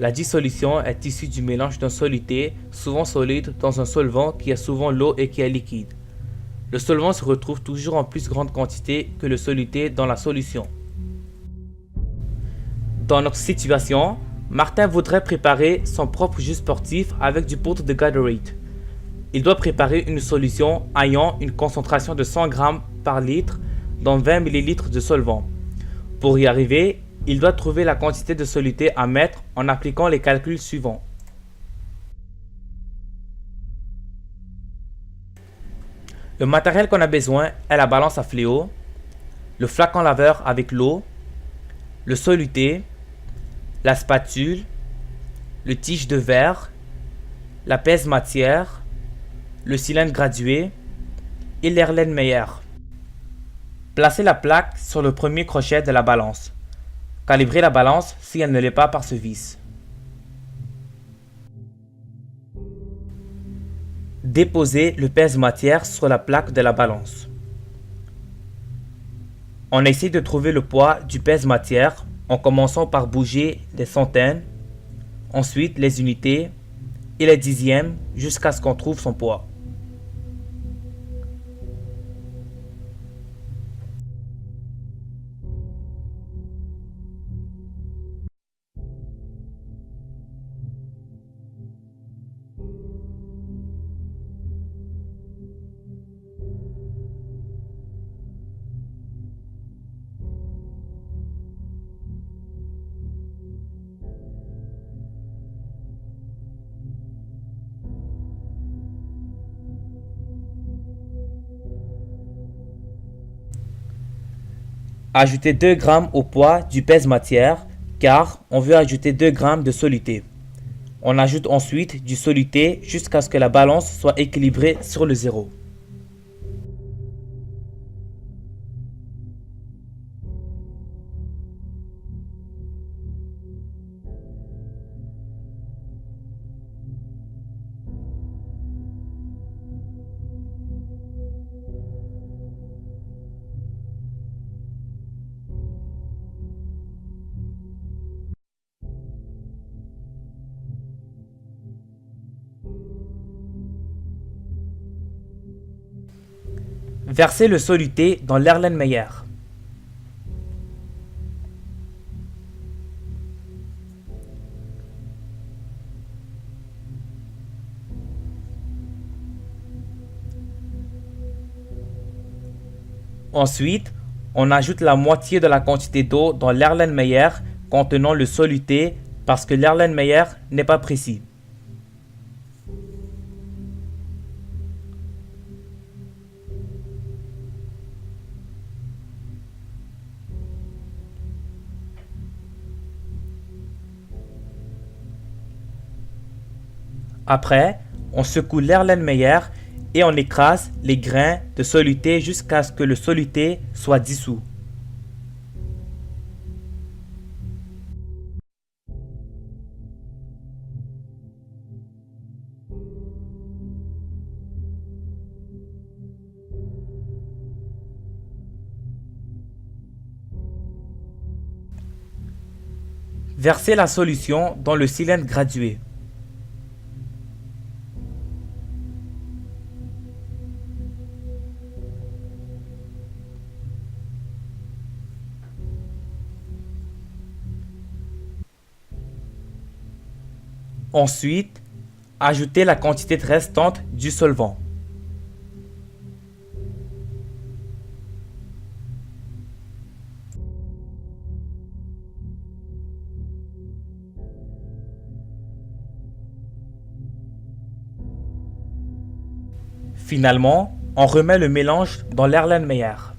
La dissolution est issue du mélange d'un soluté, souvent solide, dans un solvant qui est souvent l'eau et qui est liquide. Le solvant se retrouve toujours en plus grande quantité que le soluté dans la solution. Dans notre situation, Martin voudrait préparer son propre jus sportif avec du poudre de Gatorade. Il doit préparer une solution ayant une concentration de 100 g par litre dans 20 ml de solvant. Pour y arriver, il doit trouver la quantité de soluté à mettre en appliquant les calculs suivants. Le matériel qu'on a besoin est la balance à fléau, le flacon laveur avec l'eau, le soluté, la spatule, le tige de verre, la pèse matière, le cylindre gradué et l'Erlenmeyer. Placez la plaque sur le premier crochet de la balance. Calibrez la balance si elle ne l'est pas par ce vis. Déposez le pèse-matière sur la plaque de la balance. On essaie de trouver le poids du pèse-matière en commençant par bouger les centaines, ensuite les unités et les dixièmes jusqu'à ce qu'on trouve son poids. Ajoutez 2 g au poids du pèse-matière car on veut ajouter 2 g de soluté. On ajoute ensuite du soluté jusqu'à ce que la balance soit équilibrée sur le zéro. Versez le soluté dans l'Erlenmeyer. Ensuite, on ajoute la moitié de la quantité d'eau dans l'Erlenmeyer contenant le soluté parce que l'Erlenmeyer n'est pas précis. Après, on secoue l'Erlenmeyer et on écrase les grains de soluté jusqu'à ce que le soluté soit dissous. Versez la solution dans le cylindre gradué. Ensuite, ajoutez la quantité restante du solvant. Finalement, on remet le mélange dans l'Erlenmeyer.